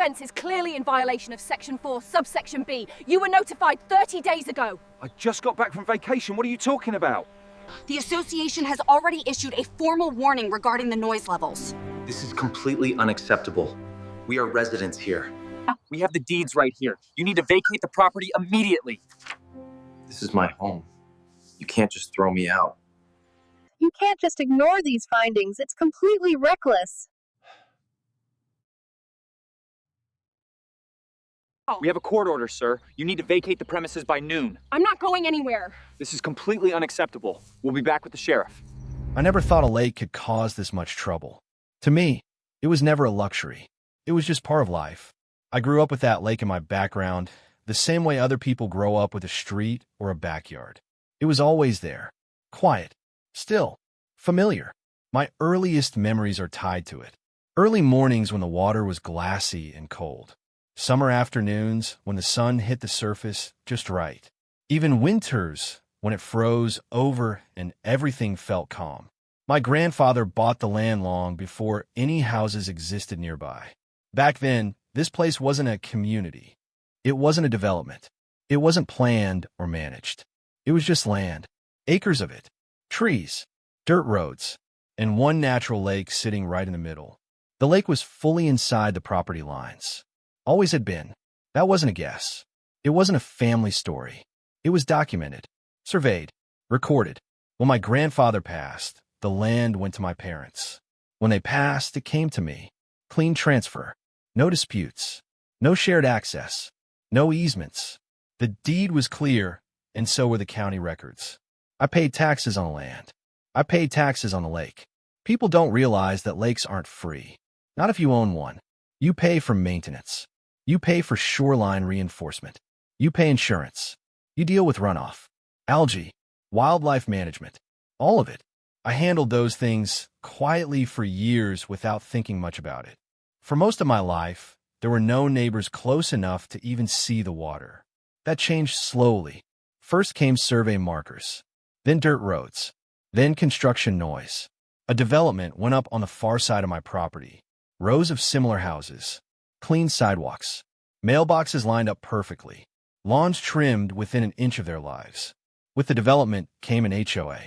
offence is clearly in violation of Section 4, subsection B. You were notified 30 days ago. I just got back from vacation. What are you talking about? The association has already issued a formal warning regarding the noise levels. This is completely unacceptable. We are residents here. We have the deeds right here. You need to vacate the property immediately. This is my home. You can't just throw me out. You can't just ignore these findings. It's completely reckless. We have a court order, sir. You need to vacate the premises by noon. I'm not going anywhere. This is completely unacceptable. We'll be back with the sheriff. I never thought a lake could cause this much trouble. To me, it was never a luxury. It was just part of life. I grew up with that lake in my background, the same way other people grow up with a street or a backyard. It was always there, quiet, still, familiar. My earliest memories are tied to it. Early mornings when the water was glassy and cold. Summer afternoons when the sun hit the surface just right. Even winters when it froze over and everything felt calm. My grandfather bought the land long before any houses existed nearby. Back then, this place wasn't a community. It wasn't a development. It wasn't planned or managed. It was just land, acres of it, trees, dirt roads, and one natural lake sitting right in the middle. The lake was fully inside the property lines. Always had been. That wasn't a guess. It wasn't a family story. It was documented, surveyed, recorded. When my grandfather passed, the land went to my parents. When they passed, it came to me. Clean transfer. No disputes. No shared access. No easements. The deed was clear, and so were the county records. I paid taxes on the land. I paid taxes on the lake. People don't realize that lakes aren't free. Not if you own one. You pay for maintenance. You pay for shoreline reinforcement. You pay insurance. You deal with runoff, algae, wildlife management, all of it. I handled those things quietly for years without thinking much about it. For most of my life, there were no neighbors close enough to even see the water. That changed slowly. First came survey markers, then dirt roads, then construction noise. A development went up on the far side of my property. Rows of similar houses, clean sidewalks, mailboxes lined up perfectly, lawns trimmed within an inch of their lives. With the development came an HOA.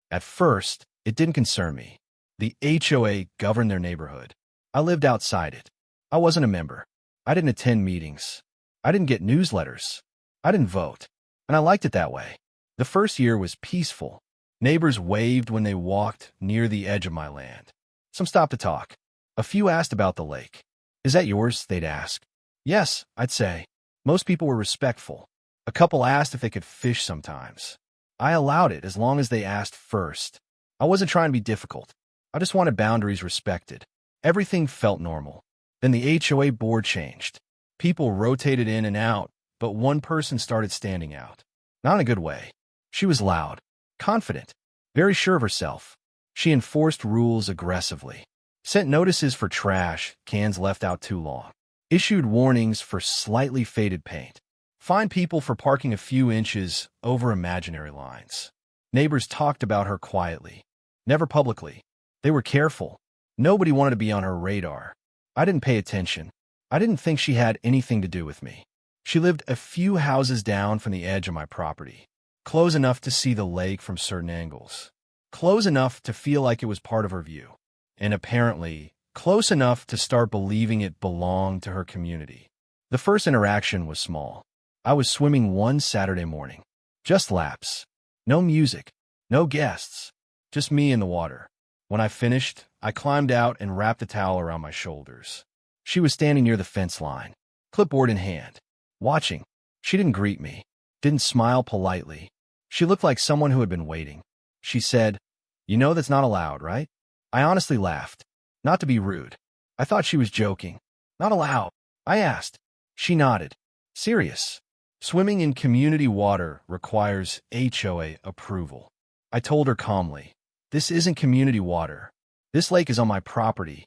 At first, it didn't concern me. The HOA governed their neighborhood. I lived outside it. I wasn't a member. I didn't attend meetings. I didn't get newsletters. I didn't vote. And I liked it that way. The first year was peaceful. Neighbors waved when they walked near the edge of my land. Some stopped to talk. A few asked about the lake. Is that yours? They'd ask. Yes, I'd say. Most people were respectful. A couple asked if they could fish sometimes. I allowed it as long as they asked first. I wasn't trying to be difficult. I just wanted boundaries respected. Everything felt normal. Then the HOA board changed. People rotated in and out, but one person started standing out. Not in a good way. She was loud, confident, very sure of herself. She enforced rules aggressively. Sent notices for trash, cans left out too long. Issued warnings for slightly faded paint. Fined people for parking a few inches over imaginary lines. Neighbors talked about her quietly. Never publicly. They were careful. Nobody wanted to be on her radar. I didn't pay attention. I didn't think she had anything to do with me. She lived a few houses down from the edge of my property. Close enough to see the lake from certain angles. Close enough to feel like it was part of her view. And apparently, close enough to start believing it belonged to her community. The first interaction was small. I was swimming one Saturday morning. Just laps. No music. No guests. Just me in the water. When I finished, I climbed out and wrapped a towel around my shoulders. She was standing near the fence line, clipboard in hand, watching. She didn't greet me, didn't smile politely. She looked like someone who had been waiting. She said, "You know that's not allowed, right?" I honestly laughed. Not to be rude. I thought she was joking. "Not allowed?" I asked. She nodded. Serious. Swimming in community water requires HOA approval. I told her calmly, "This isn't community water. This lake is on my property."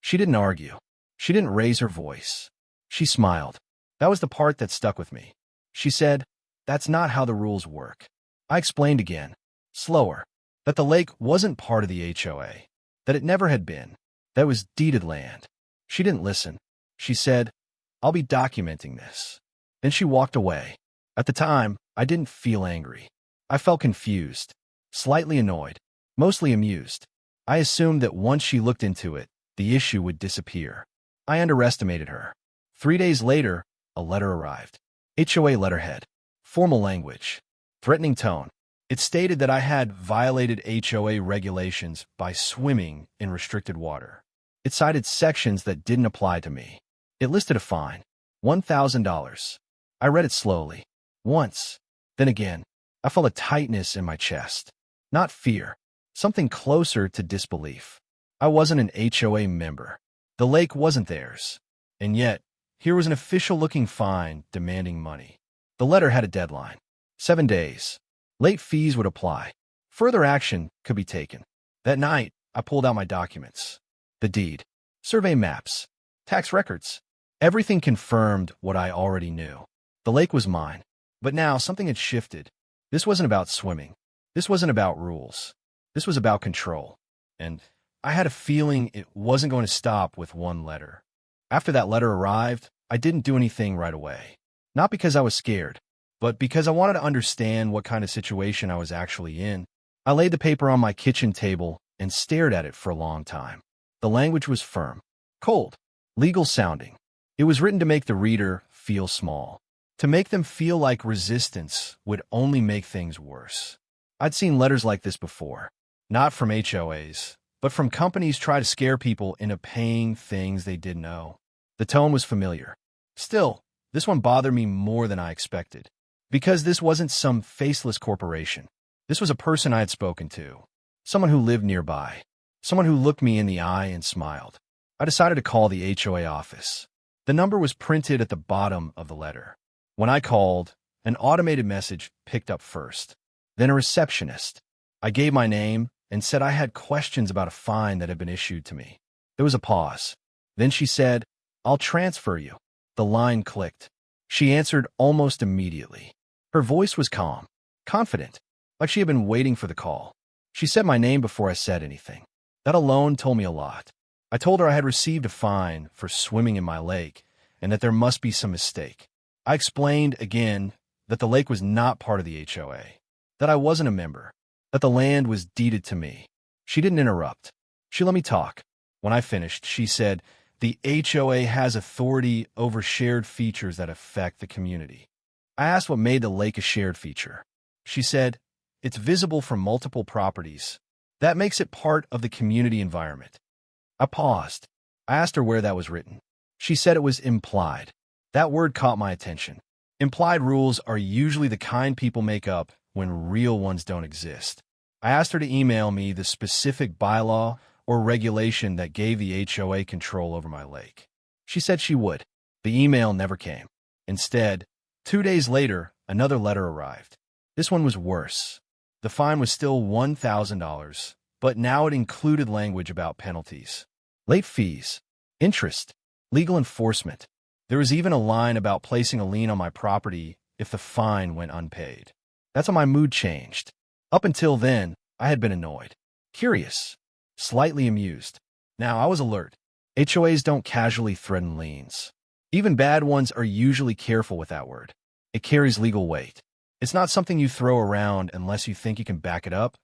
She didn't argue. She didn't raise her voice. She smiled. That was the part that stuck with me. She said, "That's not how the rules work." I explained again, slower, that the lake wasn't part of the HOA, that it never had been, that it was deeded land. She didn't listen. She said, I'll be documenting this. Then she walked away. At the time, I didn't feel angry. I felt confused, slightly annoyed, mostly amused. I assumed that once she looked into it, the issue would disappear. I underestimated her. 3 days later, a letter arrived. HOA letterhead. Formal language. Threatening tone. It stated that I had violated HOA regulations by swimming in restricted water. It cited sections that didn't apply to me. It listed a fine, $1,000. I read it slowly. Once. Then again. I felt a tightness in my chest. Not fear. Something closer to disbelief. I wasn't an HOA member. The lake wasn't theirs. And yet, here was an official-looking fine demanding money. The letter had a deadline. 7 days. Late fees would apply. Further action could be taken. That night, I pulled out my documents. The deed. Survey maps. Tax records. Everything confirmed what I already knew. The lake was mine. But now something had shifted. This wasn't about swimming. This wasn't about rules. This was about control. And I had a feeling it wasn't going to stop with one letter. After that letter arrived, I didn't do anything right away. Not because I was scared, but because I wanted to understand what kind of situation I was actually in. I laid the paper on my kitchen table and stared at it for a long time. The language was firm, cold, legal sounding. It was written to make the reader feel small, to make them feel like resistance would only make things worse. I'd seen letters like this before, not from HOAs, but from companies trying to scare people into paying things they didn't owe. The tone was familiar. Still, this one bothered me more than I expected, because this wasn't some faceless corporation. This was a person I had spoken to, someone who lived nearby, someone who looked me in the eye and smiled. I decided to call the HOA office. The number was printed at the bottom of the letter. When I called, an automated message picked up first, then a receptionist. I gave my name and said I had questions about a fine that had been issued to me. There was a pause. Then she said, "I'll transfer you." The line clicked. She answered almost immediately. Her voice was calm, confident, like she had been waiting for the call. She said my name before I said anything. That alone told me a lot. I told her I had received a fine for swimming in my lake and that there must be some mistake. I explained again that the lake was not part of the HOA, that I wasn't a member, that the land was deeded to me. She didn't interrupt. She let me talk. When I finished, she said, "The HOA has authority over shared features that affect the community." I asked what made the lake a shared feature. She said, "It's visible from multiple properties. That makes it part of the community environment." I paused. I asked her where that was written. She said it was implied. That word caught my attention. Implied rules are usually the kind people make up when real ones don't exist. I asked her to email me the specific bylaw or regulation that gave the HOA control over my lake. She said she would. The email never came. Instead, 2 days later, another letter arrived. This one was worse. The fine was still $1,000, but now it included language about penalties, late fees, interest, legal enforcement. There was even a line about placing a lien on my property if the fine went unpaid. That's when my mood changed. Up until then, I had been annoyed, curious, slightly amused. Now I was alert. HOAs don't casually threaten liens. Even bad ones are usually careful with that word. It carries legal weight. It's not something you throw around unless you think you can back it up,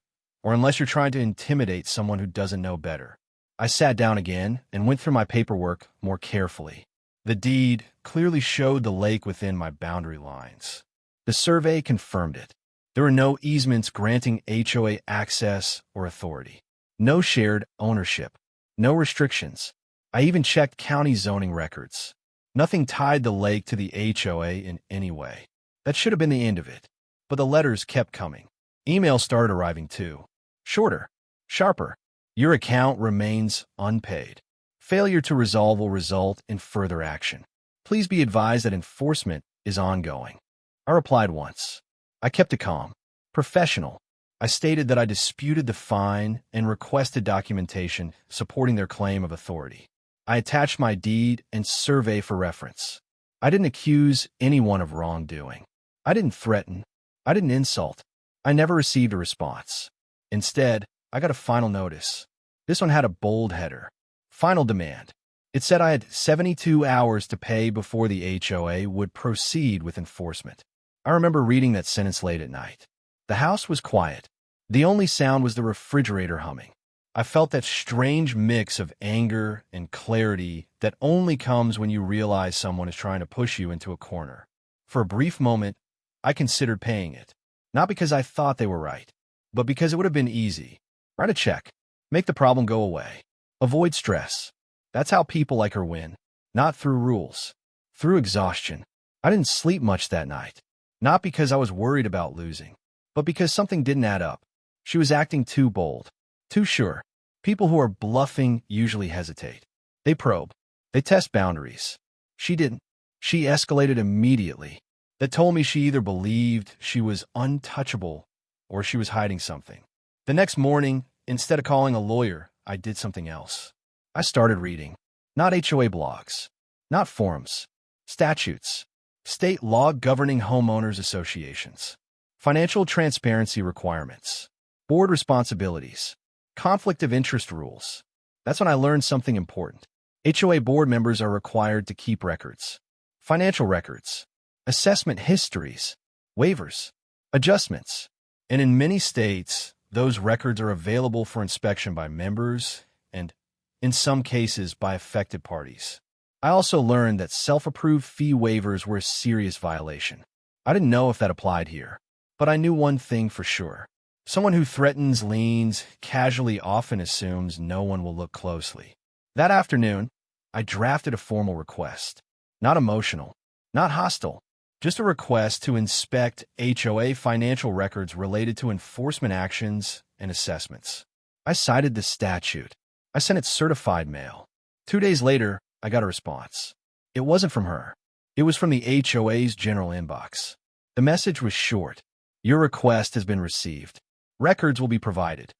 or unless you're trying to intimidate someone who doesn't know better. I sat down again and went through my paperwork more carefully. The deed clearly showed the lake within my boundary lines. The survey confirmed it. There were no easements granting HOA access or authority. No shared ownership. No restrictions. I even checked county zoning records. Nothing tied the lake to the HOA in any way. That should have been the end of it. But the letters kept coming. Emails started arriving too. Shorter. Sharper. Your account remains unpaid. Failure to resolve will result in further action. Please be advised that enforcement is ongoing. I replied once. I kept it calm. Professional. I stated that I disputed the fine and requested documentation supporting their claim of authority. I attached my deed and survey for reference. I didn't accuse anyone of wrongdoing. I didn't threaten. I didn't insult. I never received a response. Instead, I got a final notice. This one had a bold header. Final demand. It said I had 72 hours to pay before the HOA would proceed with enforcement. I remember reading that sentence late at night. The house was quiet. The only sound was the refrigerator humming. I felt that strange mix of anger and clarity that only comes when you realize someone is trying to push you into a corner. For a brief moment, I considered paying it. Not because I thought they were right, but because it would have been easy. Write a check. Make the problem go away. Avoid stress. That's how people like her win. Not through rules. Through exhaustion. I didn't sleep much that night. Not because I was worried about losing, but because something didn't add up. She was acting too bold. Too sure. People who are bluffing usually hesitate. They probe. They test boundaries. She didn't. She escalated immediately. That told me she either believed she was untouchable or she was hiding something. The next morning, instead of calling a lawyer, I did something else. I started reading. Not HOA blogs. Not forums. Statutes. State law governing homeowners associations. Financial transparency requirements. Board responsibilities. Conflict of interest rules. That's when I learned something important. HOA board members are required to keep records. Financial records. Assessment histories. Waivers. Adjustments. And in many states, those records are available for inspection by members and, in some cases, by affected parties. I also learned that self-approved fee waivers were a serious violation. I didn't know if that applied here, but I knew one thing for sure. Someone who threatens liens casually often assumes no one will look closely. That afternoon, I drafted a formal request. Not emotional, not hostile, just a request to inspect HOA financial records related to enforcement actions and assessments. I cited the statute. I sent it certified mail. 2 days later, I got a response. It wasn't from her. It was from the HOA's general inbox. The message was short. Your request has been received. Records will be provided.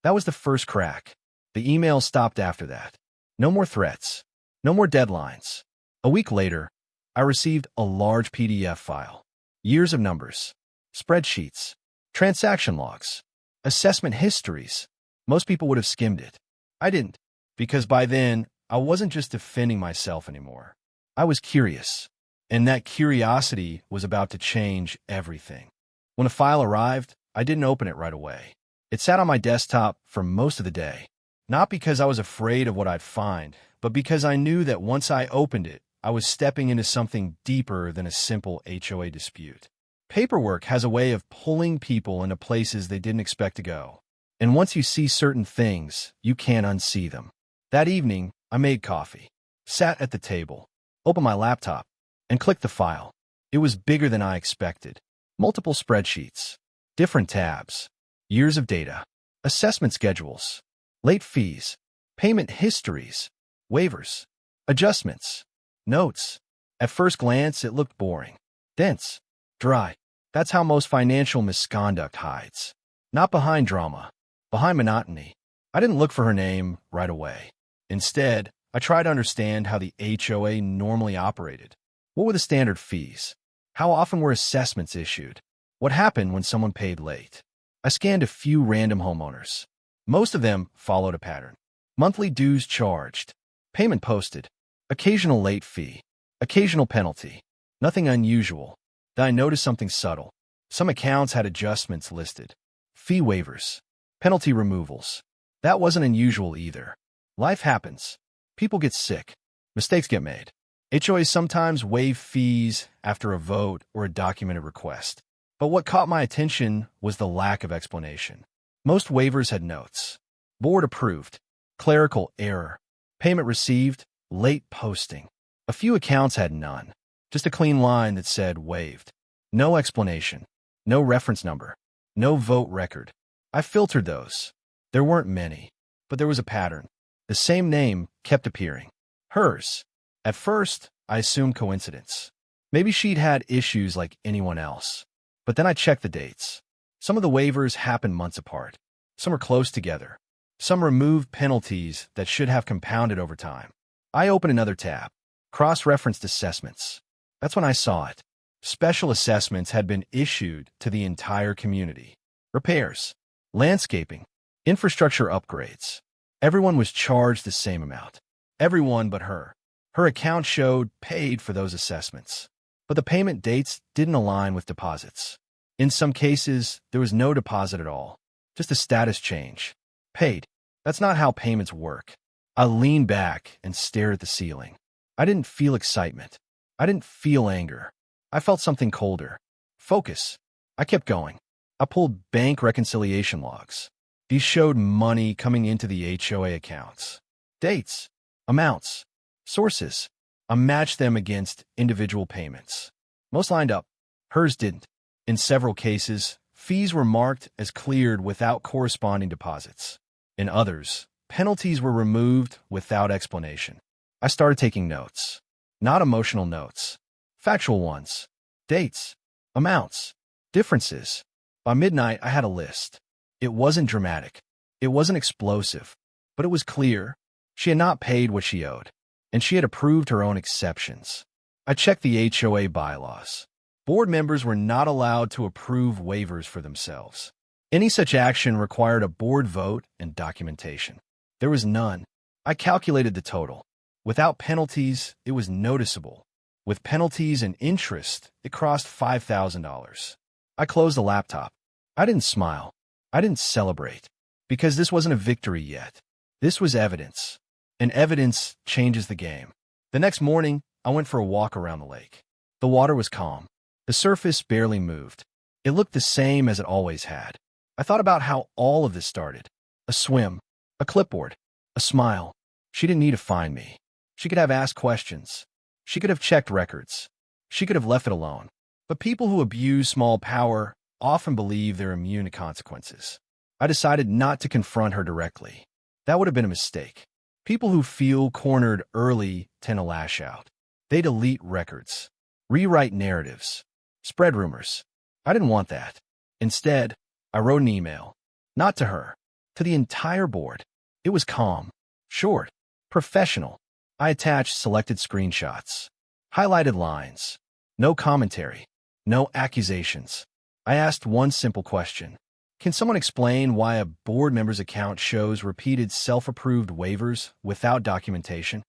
That was the first crack. The email stopped after that. No more threats. No more deadlines. A week later, I received a large PDF file. Years of numbers. Spreadsheets. Transaction logs. Assessment histories. Most people would have skimmed it. I didn't, because by then, I wasn't just defending myself anymore. I was curious, and that curiosity was about to change everything. When a file arrived, I didn't open it right away. It sat on my desktop for most of the day, not because I was afraid of what I'd find, but because I knew that once I opened it, I was stepping into something deeper than a simple HOA dispute. Paperwork has a way of pulling people into places they didn't expect to go. And once you see certain things, you can't unsee them. That evening, I made coffee, sat at the table, opened my laptop, and clicked the file. It was bigger than I expected. Multiple spreadsheets, different tabs, years of data, assessment schedules, late fees, payment histories, waivers, adjustments, notes. At first glance, it looked boring, dense, dry. That's how most financial misconduct hides. Not behind drama, behind monotony. I didn't look for her name right away. Instead, I tried to understand how the HOA normally operated. What were the standard fees? How often were assessments issued? What happened when someone paid late? I scanned a few random homeowners. Most of them followed a pattern. Monthly dues charged, payment posted, occasional late fee, occasional penalty. Nothing unusual. Then I noticed something subtle. Some accounts had adjustments listed. Fee waivers, penalty removals. That wasn't unusual either. Life happens. People get sick. Mistakes get made. HOAs sometimes waive fees after a vote or a documented request. But what caught my attention was the lack of explanation. Most waivers had notes. Board approved. Clerical error. Payment received. Late posting. A few accounts had none. Just a clean line that said waived. No explanation. No reference number. No vote record. I filtered those. There weren't many, but there was a pattern. The same name kept appearing. Hers. At first, I assumed coincidence. Maybe she'd had issues like anyone else. But then I checked the dates. Some of the waivers happened months apart. Some were close together. Some removed penalties that should have compounded over time. I opened another tab. Cross-referenced assessments. That's when I saw it. Special assessments had been issued to the entire community. Repairs, landscaping, infrastructure upgrades. Everyone was charged the same amount. Everyone but her. Her account showed paid for those assessments, but the payment dates didn't align with deposits. In some cases, there was no deposit at all, just a status change. Paid. That's not how payments work. I leaned back and stared at the ceiling. I didn't feel excitement. I didn't feel anger. I felt something colder. Focus. I kept going. I pulled bank reconciliation logs. These showed money coming into the HOA accounts. Dates. Amounts. Sources. I matched them against individual payments. Most lined up. Hers didn't. In several cases, fees were marked as cleared without corresponding deposits. In others, penalties were removed without explanation. I started taking notes. Not emotional notes. Factual ones. Dates. Amounts. Differences. By midnight, I had a list. It wasn't dramatic. It wasn't explosive. But it was clear. She had not paid what she owed, and she had approved her own exceptions. I checked the HOA bylaws. Board members were not allowed to approve waivers for themselves. Any such action required a board vote and documentation. There was none. I calculated the total. Without penalties, it was noticeable. With penalties and interest, it crossed $5,000. I closed the laptop. I didn't smile. I didn't celebrate. Because this wasn't a victory yet. This was evidence. And evidence changes the game. The next morning, I went for a walk around the lake. The water was calm. The surface barely moved. It looked the same as it always had. I thought about how all of this started. A swim, a clipboard, a smile. She didn't need to find me. She could have asked questions. She could have checked records. She could have left it alone. But people who abuse small power often believe they're immune to consequences. I decided not to confront her directly. That would have been a mistake. People who feel cornered early tend to lash out. They delete records, rewrite narratives, spread rumors. I didn't want that. Instead, I wrote an email. Not to her, to the entire board. It was calm, short, professional. I attached selected screenshots, highlighted lines, no commentary, no accusations. I asked one simple question. Can someone explain why a board member's account shows repeated self-approved waivers without documentation?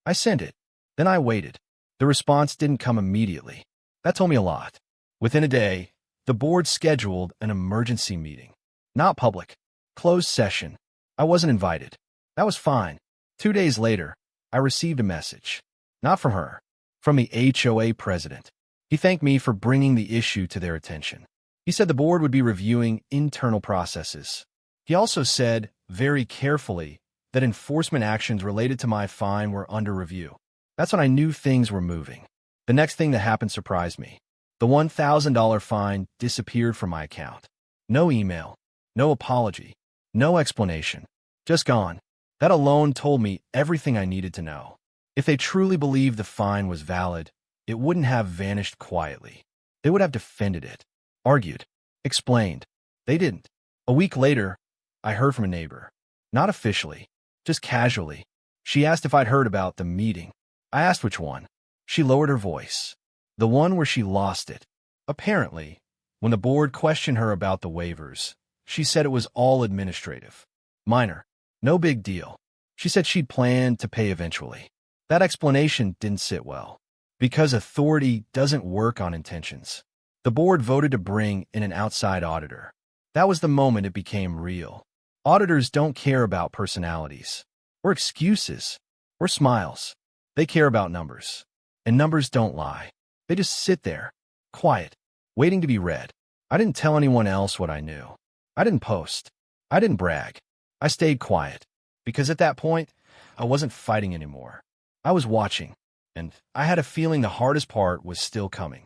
I sent it. Then I waited. The response didn't come immediately. That told me a lot. Within a day, the board scheduled an emergency meeting. Not public. Closed session. I wasn't invited. That was fine. 2 days later, I received a message. Not from her. From the HOA president. He thanked me for bringing the issue to their attention. He said the board would be reviewing internal processes. He also said, very carefully, that enforcement actions related to my fine were under review. That's when I knew things were moving. The next thing that happened surprised me. The $1,000 fine disappeared from my account. No email, no apology, no explanation. Just gone. That alone told me everything I needed to know. If they truly believed the fine was valid, it wouldn't have vanished quietly. They would have defended it. Argued. Explained. They didn't. A week later, I heard from a neighbor. Not officially, just casually. She asked if I'd heard about the meeting. I asked which one. She lowered her voice. The one where she lost it. Apparently, when the board questioned her about the waivers, she said it was all administrative. Minor. No big deal. She said she'd planned to pay eventually. That explanation didn't sit well. Because authority doesn't work on intentions. The board voted to bring in an outside auditor. That was the moment it became real. Auditors don't care about personalities or excuses or smiles. They care about numbers. And numbers don't lie. They just sit there, quiet, waiting to be read. I didn't tell anyone else what I knew. I didn't post. I didn't brag. I stayed quiet. Because at that point, I wasn't fighting anymore. I was watching. And I had a feeling the hardest part was still coming.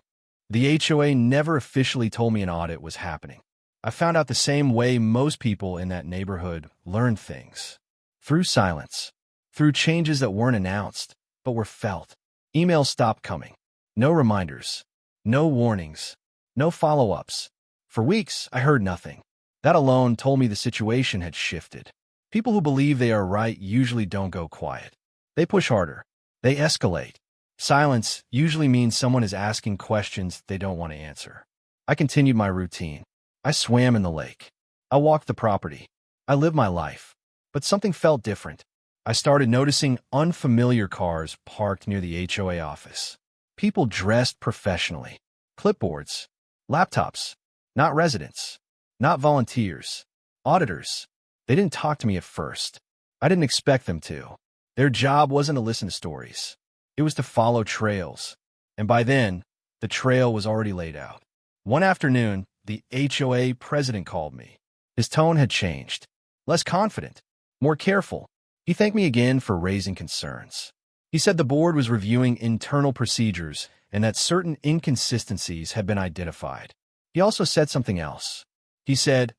The HOA never officially told me an audit was happening. I found out the same way most people in that neighborhood learned things. Through silence. Through changes that weren't announced, but were felt. Emails stopped coming. No reminders. No warnings. No follow-ups. For weeks, I heard nothing. That alone told me the situation had shifted. People who believe they are right usually don't go quiet. They push harder. They escalate. Silence usually means someone is asking questions they don't want to answer. I continued my routine. I swam in the lake. I walked the property. I lived my life. But something felt different. I started noticing unfamiliar cars parked near the HOA office. People dressed professionally. Clipboards, laptops, not residents, not volunteers, auditors. They didn't talk to me at first. I didn't expect them to. Their job wasn't to listen to stories. It was to follow trails. And by then, the trail was already laid out. One afternoon, the HOA president called me. His tone had changed. Less confident, more careful. He thanked me again for raising concerns. He said the board was reviewing internal procedures and that certain inconsistencies had been identified. He also said something else. He said,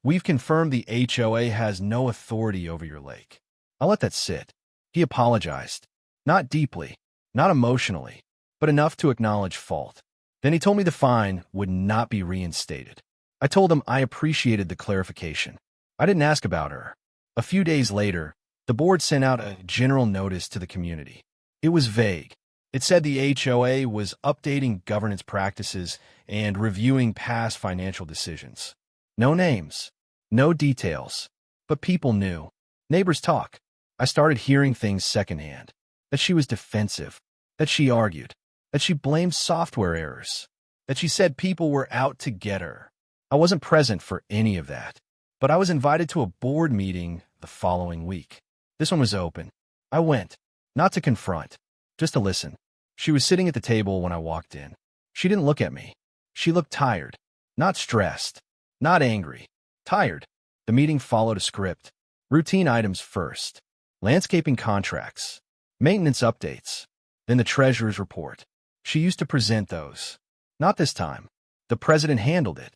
"We've confirmed the HOA has no authority over your lake." I'll let that sit. He apologized. Not deeply, not emotionally, but enough to acknowledge fault. Then he told me the fine would not be reinstated. I told him I appreciated the clarification. I didn't ask about her. A few days later, the board sent out a general notice to the community. It was vague. It said the HOA was updating governance practices and reviewing past financial decisions. No names, no details, but people knew. Neighbors talk. I started hearing things secondhand. That she was defensive, that she argued, that she blamed software errors, that she said people were out to get her. I wasn't present for any of that, but I was invited to a board meeting the following week. This one was open. I went, not to confront, just to listen. She was sitting at the table when I walked in. She didn't look at me. She looked tired, not stressed, not angry, tired. The meeting followed a script. Routine items first. Landscaping contracts. Maintenance updates. Then the treasurer's report. She used to present those. Not this time. The president handled it.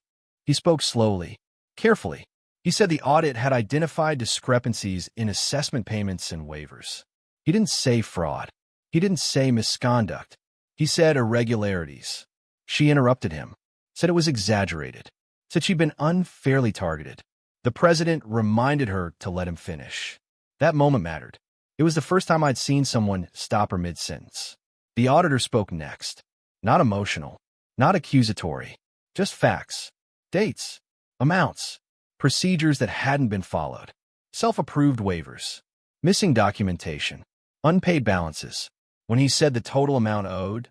He spoke slowly, carefully. He said the audit had identified discrepancies in assessment payments and waivers. He didn't say fraud. He didn't say misconduct. He said irregularities. She interrupted him, said it was exaggerated, said she'd been unfairly targeted. The president reminded her to let him finish. That moment mattered. It was the first time I'd seen someone stop her mid-sentence. The auditor spoke next. Not emotional, not accusatory, just facts, dates, amounts, procedures that hadn't been followed, self-approved waivers, missing documentation, unpaid balances. When he said the total amount owed,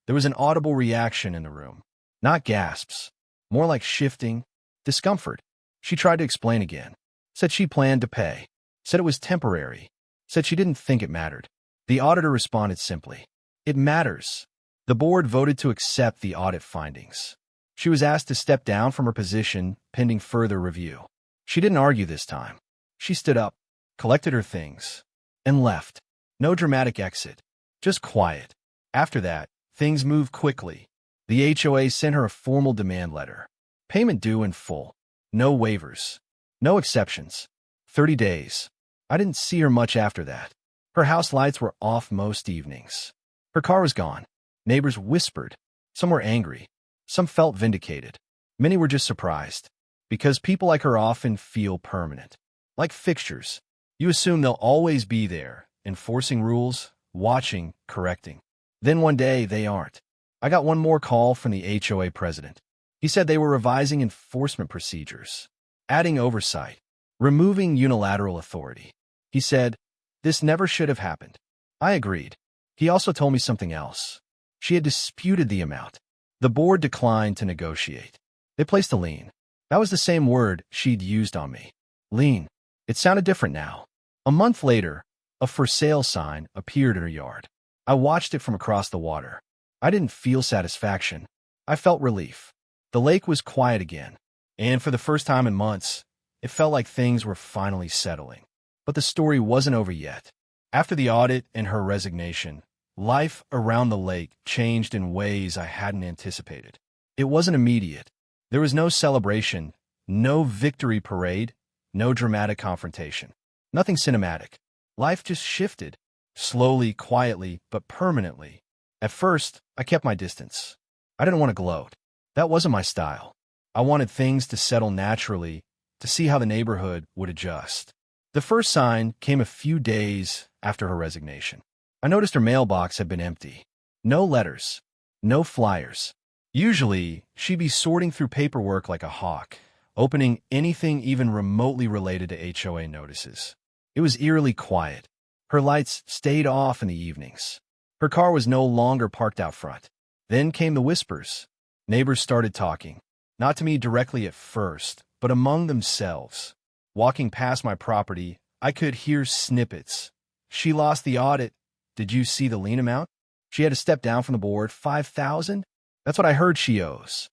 there was an audible reaction in the room. Not gasps, more like shifting, discomfort. She tried to explain again, said she planned to pay, said it was temporary, said she didn't think it mattered. The auditor responded simply, "It matters." The board voted to accept the audit findings. She was asked to step down from her position pending further review. She didn't argue this time. She stood up, collected her things, and left. No dramatic exit, just quiet. After that, things moved quickly. The HOA sent her a formal demand letter. Payment due in full. No waivers. No exceptions. 30 days. I didn't see her much after that. Her house lights were off most evenings. Her car was gone. Neighbors whispered. Some were angry. Some felt vindicated. Many were just surprised. Because people like her often feel permanent. Like fixtures. You assume they'll always be there, enforcing rules, watching, correcting. Then one day, they aren't. I got one more call from the HOA president. He said they were revising enforcement procedures, adding oversight, removing unilateral authority. He said, "This never should have happened." I agreed. He also told me something else. She had disputed the amount. The board declined to negotiate. They placed a lien. That was the same word she'd used on me. Lien. It sounded different now. A month later, a for sale sign appeared in her yard. I watched it from across the water. I didn't feel satisfaction. I felt relief. The lake was quiet again, and for the first time in months, it felt like things were finally settling. But the story wasn't over yet. After the audit and her resignation, life around the lake changed in ways I hadn't anticipated. It wasn't immediate. There was no celebration, no victory parade, no dramatic confrontation. Nothing cinematic. Life just shifted, slowly, quietly, but permanently. At first, I kept my distance. I didn't want to gloat. That wasn't my style. I wanted things to settle naturally, to see how the neighborhood would adjust. The first sign came a few days after her resignation. I noticed her mailbox had been empty. No letters, no flyers. Usually, she'd be sorting through paperwork like a hawk, opening anything even remotely related to HOA notices. It was eerily quiet. Her lights stayed off in the evenings. Her car was no longer parked out front. Then came the whispers. Neighbors started talking, not to me directly at first, but among themselves. Walking past my property, I could hear snippets. She lost the audit. Did you see the lien amount? She had to step down from the board. $5,000? That's what I heard she owes.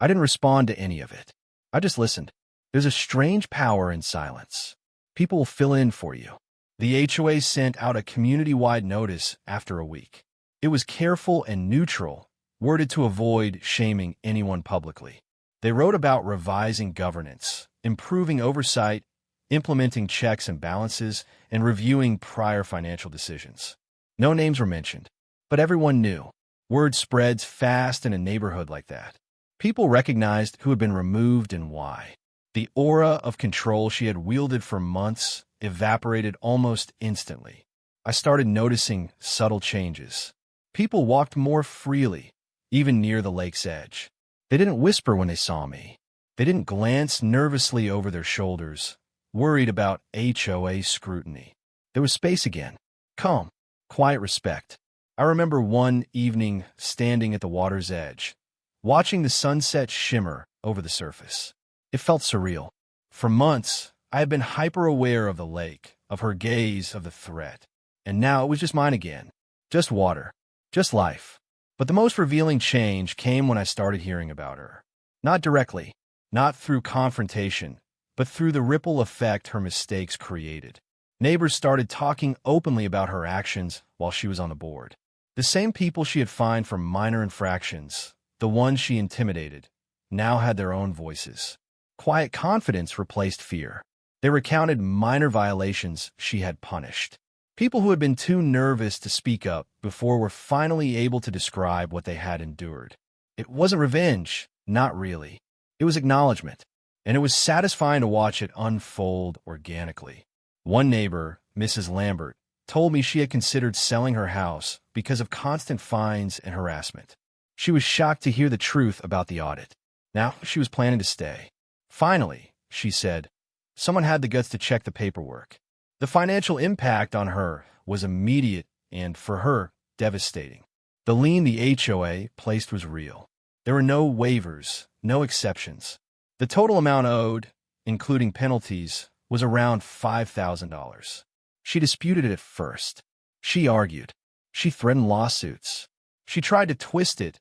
I didn't respond to any of it. I just listened. There's a strange power in silence. People will fill in for you. The HOA sent out a community-wide notice after a week. It was careful and neutral, worded to avoid shaming anyone publicly. They wrote about revising governance, improving oversight, implementing checks and balances, and reviewing prior financial decisions. No names were mentioned, but everyone knew. Word spreads fast in a neighborhood like that. People recognized who had been removed and why. The aura of control she had wielded for months evaporated almost instantly. I started noticing subtle changes. People walked more freely, even near the lake's edge. They didn't whisper when they saw me. They didn't glance nervously over their shoulders, worried about HOA scrutiny. There was space again. Calm, quiet respect. I remember one evening standing at the water's edge, watching the sunset shimmer over the surface. It felt surreal. For months, I had been hyper-aware of the lake, of her gaze, of the threat. And now it was just mine again. Just water. Just life. But the most revealing change came when I started hearing about her. Not directly, not through confrontation, but through the ripple effect her mistakes created. Neighbors started talking openly about her actions while she was on the board. The same people she had fined for minor infractions, the ones she intimidated, now had their own voices. Quiet confidence replaced fear. They recounted minor violations she had punished. People who had been too nervous to speak up before were finally able to describe what they had endured. It wasn't revenge, not really. It was acknowledgement, and it was satisfying to watch it unfold organically. One neighbor, Mrs. Lambert, told me she had considered selling her house because of constant fines and harassment. She was shocked to hear the truth about the audit. Now she was planning to stay. Finally, she said, someone had the guts to check the paperwork. The financial impact on her was immediate and, for her, devastating. The lien the HOA placed was real. There were no waivers, no exceptions. The total amount owed, including penalties, was around $5,000. She disputed it at first. She argued. She threatened lawsuits. She tried to twist it,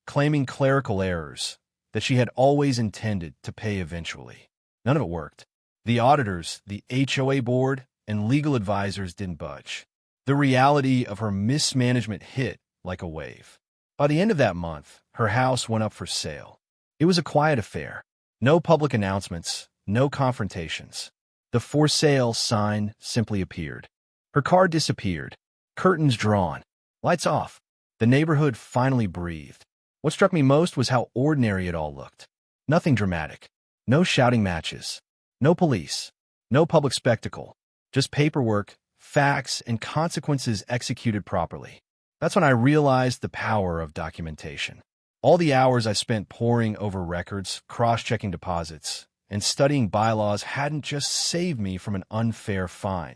claiming clerical errors, that she had always intended to pay eventually. None of it worked. The auditors, the HOA board, and legal advisors didn't budge. The reality of her mismanagement hit like a wave. By the end of that month, her house went up for sale. It was a quiet affair. No public announcements, no confrontations. The for sale sign simply appeared. Her car disappeared. Curtains drawn. Lights off. The neighborhood finally breathed. What struck me most was how ordinary it all looked. Nothing dramatic. No shouting matches. No police. No public spectacle. Just paperwork, facts, and consequences executed properly. That's when I realized the power of documentation. All the hours I spent poring over records, cross-checking deposits, and studying bylaws hadn't just saved me from an unfair fine.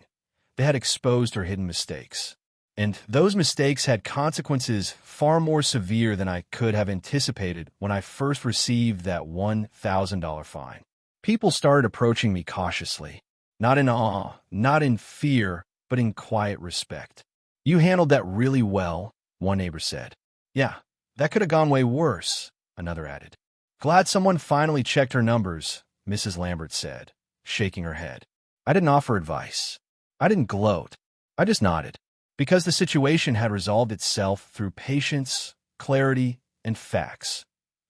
They had exposed her hidden mistakes. And those mistakes had consequences far more severe than I could have anticipated when I first received that $1,000 fine. People started approaching me cautiously. Not in awe, not in fear, but in quiet respect. You handled that really well, one neighbor said. Yeah, that could have gone way worse, another added. Glad someone finally checked her numbers, Mrs. Lambert said, shaking her head. I didn't offer advice. I didn't gloat. I just nodded, because the situation had resolved itself through patience, clarity, and facts,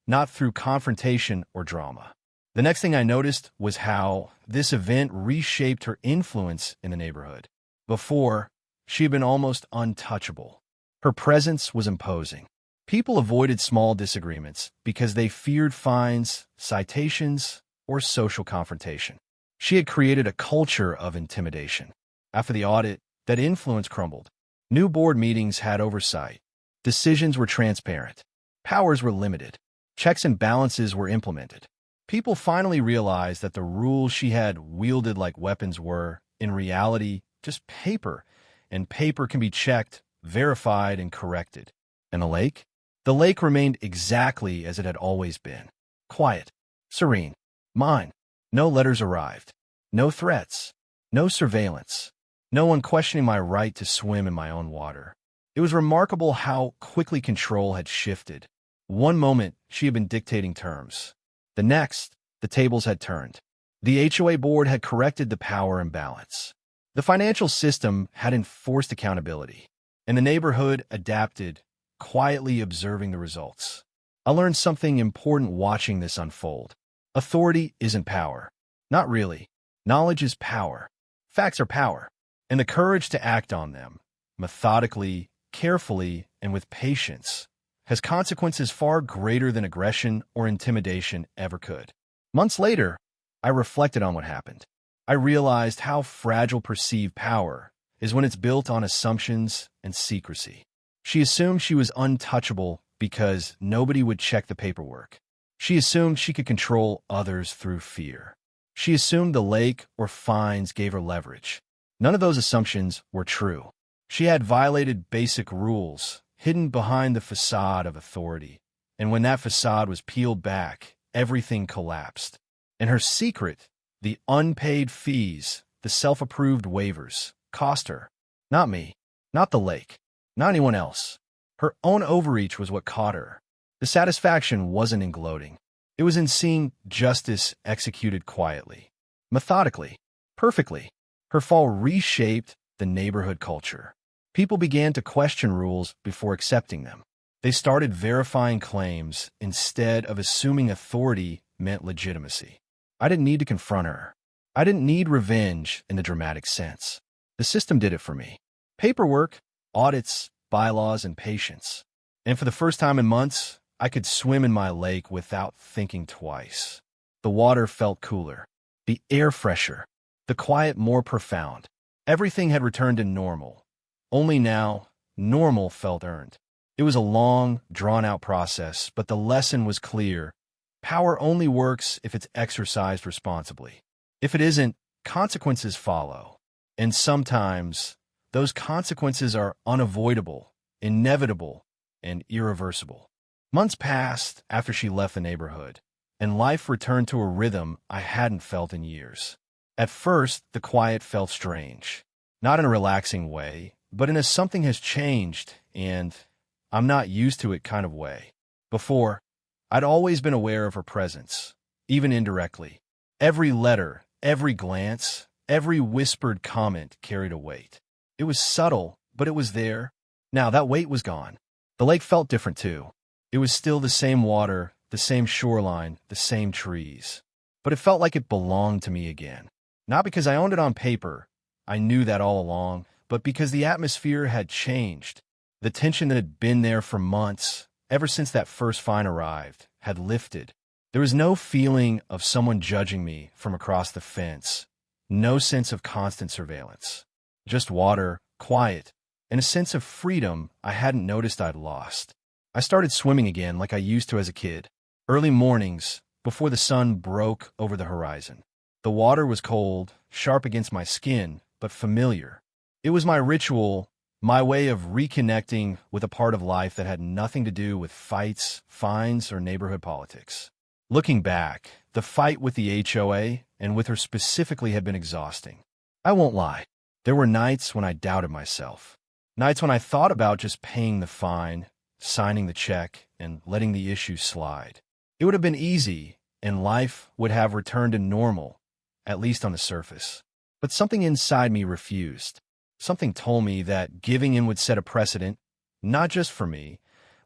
not through confrontation or drama. The next thing I noticed was how this event reshaped her influence in the neighborhood. Before, she had been almost untouchable. Her presence was imposing. People avoided small disagreements because they feared fines, citations, or social confrontation. She had created a culture of intimidation. After the audit, that influence crumbled. New board meetings had oversight. Decisions were transparent. Powers were limited. Checks and balances were implemented. People finally realized that the rules she had wielded like weapons were, in reality, just paper, and paper can be checked, verified, and corrected. And the lake? The lake remained exactly as it had always been. Quiet, serene, mine. No letters arrived. No threats. No surveillance. No one questioning my right to swim in my own water. It was remarkable how quickly control had shifted. One moment, she had been dictating terms. The next, the tables had turned. The HOA board had corrected the power imbalance. The financial system had enforced accountability, and the neighborhood adapted, quietly observing the results. I learned something important watching this unfold. Authority isn't power. Not really. Knowledge is power. Facts are power. And the courage to act on them, methodically, carefully, and with patience, has consequences far greater than aggression or intimidation ever could. Months later, I reflected on what happened. I realized how fragile perceived power is when it's built on assumptions and secrecy. She assumed she was untouchable because nobody would check the paperwork. She assumed she could control others through fear. She assumed the lake or fines gave her leverage. None of those assumptions were true. She had violated basic rules, hidden behind the facade of authority. And when that facade was peeled back, everything collapsed. And her secret, the unpaid fees, the self-approved waivers, cost her. Not me, not the lake, not anyone else. Her own overreach was what caught her. The satisfaction wasn't in gloating. It was in seeing justice executed quietly, methodically, perfectly. Her fall reshaped the neighborhood culture. People began to question rules before accepting them. They started verifying claims instead of assuming authority meant legitimacy. I didn't need to confront her. I didn't need revenge in the dramatic sense. The system did it for me. Paperwork, audits, bylaws, and patience. And for the first time in months, I could swim in my lake without thinking twice. The water felt cooler, the air fresher, the quiet more profound. Everything had returned to normal. Only now, normal felt earned. It was a long, drawn-out process, but the lesson was clear. Power only works if it's exercised responsibly. If it isn't, consequences follow. And sometimes, those consequences are unavoidable, inevitable, and irreversible. Months passed after she left the neighborhood, and life returned to a rhythm I hadn't felt in years. At first, the quiet felt strange. Not in a relaxing way, but in a something has changed, and I'm not used to it kind of way. Before, I'd always been aware of her presence, even indirectly. Every letter, every glance, every whispered comment carried a weight. It was subtle, but it was there. Now that weight was gone. The lake felt different too. It was still the same water, the same shoreline, the same trees. But it felt like it belonged to me again. Not because I owned it on paper, I knew that all along, but because the atmosphere had changed. The tension that had been there for months, ever since that first fine arrived, had lifted. There was no feeling of someone judging me from across the fence, no sense of constant surveillance. Just water, quiet, and a sense of freedom I hadn't noticed I'd lost. I started swimming again like I used to as a kid, early mornings, before the sun broke over the horizon. The water was cold, sharp against my skin, but familiar. It was my ritual, my way of reconnecting with a part of life that had nothing to do with fights, fines, or neighborhood politics. Looking back, the fight with the HOA, and with her specifically, had been exhausting. I won't lie. There were nights when I doubted myself. Nights when I thought about just paying the fine, signing the check, and letting the issue slide. It would have been easy, and life would have returned to normal, at least on the surface. But something inside me refused. Something told me that giving in would set a precedent, not just for me,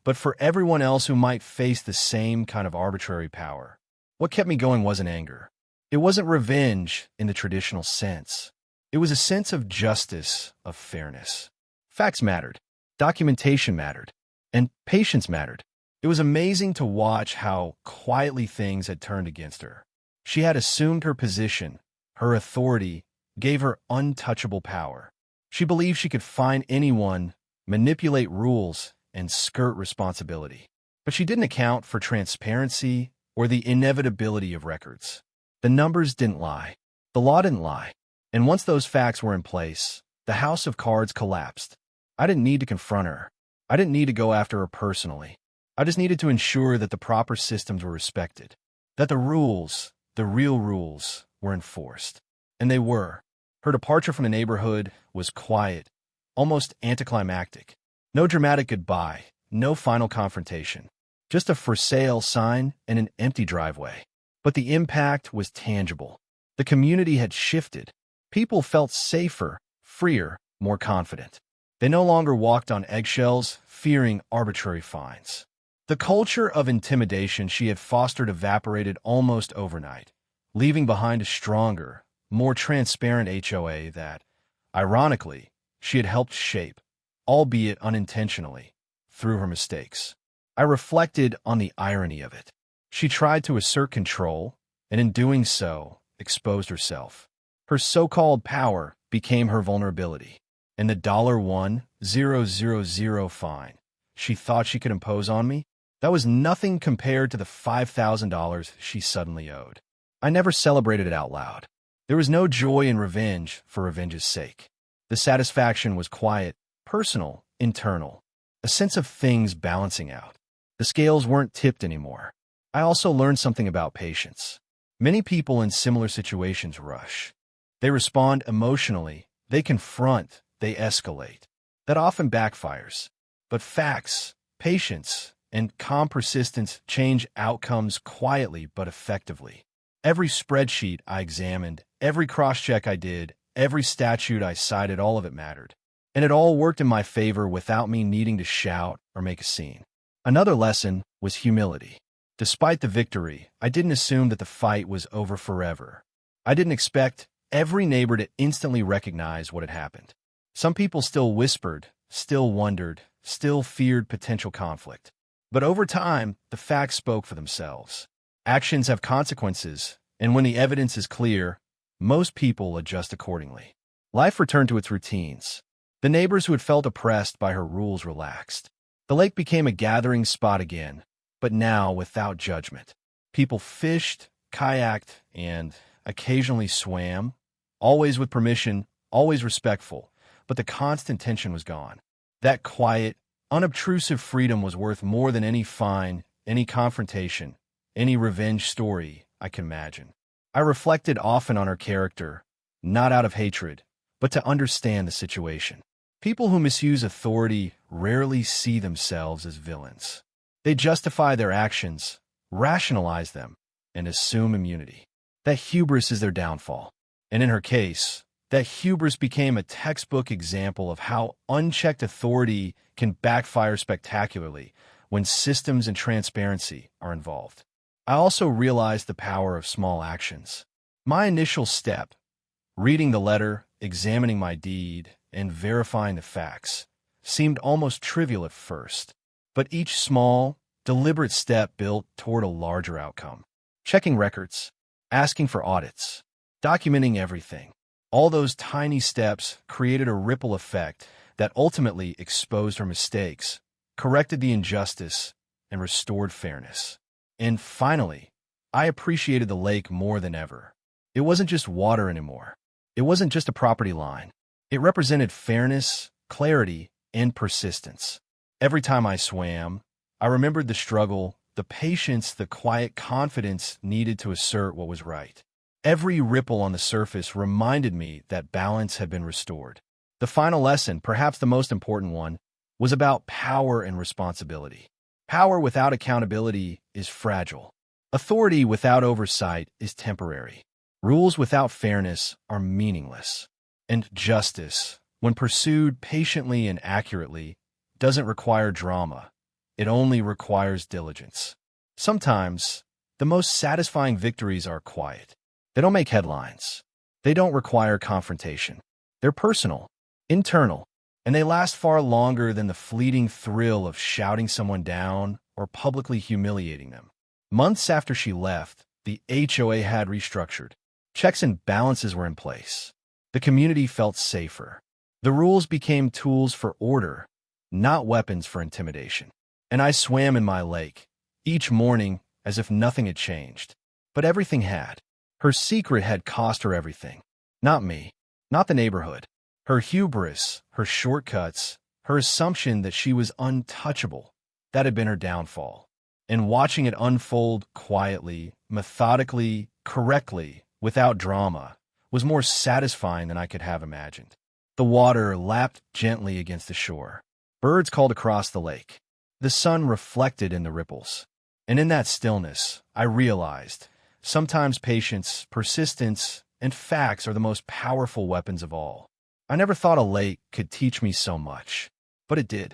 but for everyone else who might face the same kind of arbitrary power. What kept me going wasn't anger. It wasn't revenge in the traditional sense. It was a sense of justice, of fairness. Facts mattered. Documentation mattered. And patience mattered. It was amazing to watch how quietly things had turned against her. She had assumed her position. Her authority gave her untouchable power. She believed she could fine anyone, manipulate rules, and skirt responsibility. But she didn't account for transparency or the inevitability of records. The numbers didn't lie. The law didn't lie. And once those facts were in place, The house of cards collapsed. I didn't need to confront her. I didn't need to go after her personally. I just needed to ensure that the proper systems were respected, that the rules, the real rules, were enforced. And they were. Her departure from the neighborhood was quiet, almost anticlimactic. No dramatic goodbye, no final confrontation. Just a for sale sign and an empty driveway. But the impact was tangible. The community had shifted. People felt safer, freer, more confident. They no longer walked on eggshells, fearing arbitrary fines. The culture of intimidation she had fostered evaporated almost overnight, leaving behind a stronger, more transparent HOA that, ironically, she had helped shape, albeit unintentionally, through her mistakes. I reflected on the irony of it. She tried to assert control, and in doing so, exposed herself. Her so-called power became her vulnerability, and the $1,000 fine she thought she could impose on me, that was nothing compared to the $5,000 she suddenly owed. I never celebrated it out loud. There was no joy in revenge for revenge's sake. The satisfaction was quiet, personal, internal, a sense of things balancing out. The scales weren't tipped anymore. I also learned something about patience. Many people in similar situations rush. They respond emotionally, they confront, they escalate. That often backfires. But facts, patience, and calm persistence change outcomes quietly but effectively. Every spreadsheet I examined, every cross-check I did, every statute I cited, all of it mattered. And it all worked in my favor without me needing to shout or make a scene. Another lesson was humility. Despite the victory, I didn't assume that the fight was over forever. I didn't expect every neighbor to instantly recognize what had happened. Some people still whispered, still wondered, still feared potential conflict. But over time, the facts spoke for themselves. Actions have consequences, and when the evidence is clear, most people adjust accordingly. Life returned to its routines. The neighbors who had felt oppressed by her rules relaxed. The lake became a gathering spot again, but now without judgment. People fished, kayaked, and occasionally swam, always with permission, always respectful, but the constant tension was gone. That quiet, unobtrusive freedom was worth more than any fine, any confrontation, any revenge story I can imagine. I reflected often on her character, not out of hatred, but to understand the situation. People who misuse authority rarely see themselves as villains. They justify their actions, rationalize them, and assume immunity. That hubris is their downfall. And in her case, that hubris became a textbook example of how unchecked authority can backfire spectacularly when systems and transparency are involved. I also realized the power of small actions. My initial step, reading the letter, examining my deed, and verifying the facts, seemed almost trivial at first. But each small, deliberate step built toward a larger outcome. Checking records, asking for audits, documenting everything. All those tiny steps created a ripple effect that ultimately exposed her mistakes, corrected the injustice, and restored fairness. And finally, I appreciated the lake more than ever. It wasn't just water anymore. It wasn't just a property line. It represented fairness, clarity, and persistence. Every time I swam, I remembered the struggle, the patience, the quiet confidence needed to assert what was right. Every ripple on the surface reminded me that balance had been restored. The final lesson, perhaps the most important one, was about power and responsibility. Power without accountability is fragile. Authority without oversight is temporary. Rules without fairness are meaningless. And justice, when pursued patiently and accurately, doesn't require drama. It only requires diligence. Sometimes, the most satisfying victories are quiet. They don't make headlines. They don't require confrontation. They're personal, internal, and they last far longer than the fleeting thrill of shouting someone down or publicly humiliating them. Months after she left, the HOA had restructured. Checks and balances were in place. The community felt safer. The rules became tools for order, not weapons for intimidation. And I swam in my lake, each morning as if nothing had changed. But everything had. Her secret had cost her everything. Not me, not the neighborhood, Her hubris, her shortcuts, her assumption that she was untouchable, that had been her downfall. And watching it unfold quietly, methodically, correctly, without drama, was more satisfying than I could have imagined. The water lapped gently against the shore. Birds called across the lake. The sun reflected in the ripples. And in that stillness, I realized, sometimes patience, persistence, and facts are the most powerful weapons of all. I never thought a lake could teach me so much, but it did.